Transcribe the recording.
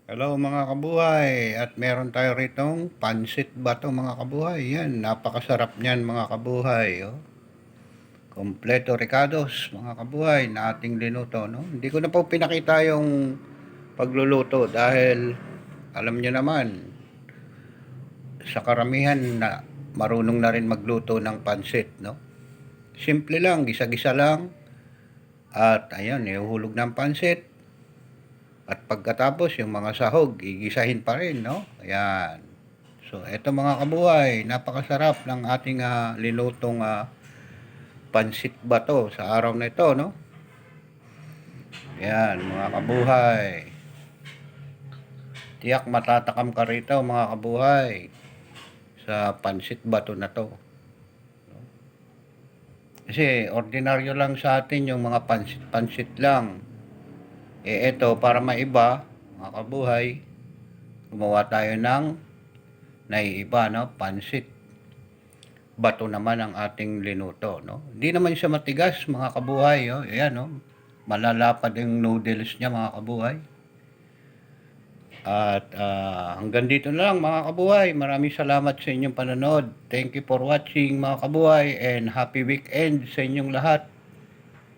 Hello mga kabuhay, at meron tayo ritong pansit bato mga kabuhay. Yan, napakasarap niyan mga kabuhay. Oh. Kompleto ricados mga kabuhay na ating linuto. No? Hindi ko na po pinakita yung pagluluto dahil alam niyo naman, sa karamihan na marunong na rin magluto ng pansit. No? Simple lang, gisa-gisa lang. At ayan, ihuhulog ng pansit. At pagkatapos, yung mga sahog, gigisahin pa rin, no? Ayan. So, eto mga kabuhay, napakasarap ng ating linutong pansit bato sa araw na ito, no? Ayan, mga kabuhay. Tiyak matatakam ka rito, mga kabuhay, sa pansit bato na to. Kasi, ordinaryo lang sa atin yung mga pansit-pansit lang. Eto, para maiba, mga kabuhay, gumawa tayo ng naiiba, no? Pansit bato naman ang ating linuto, no? Hindi naman siya matigas, mga kabuhay, oh. Ayan, no? Malalapad yung noodles niya, mga kabuhay. At hanggang dito na lang, mga kabuhay. Maraming salamat sa inyong panonood. Thank you for watching, mga kabuhay, and happy weekend sa inyong lahat.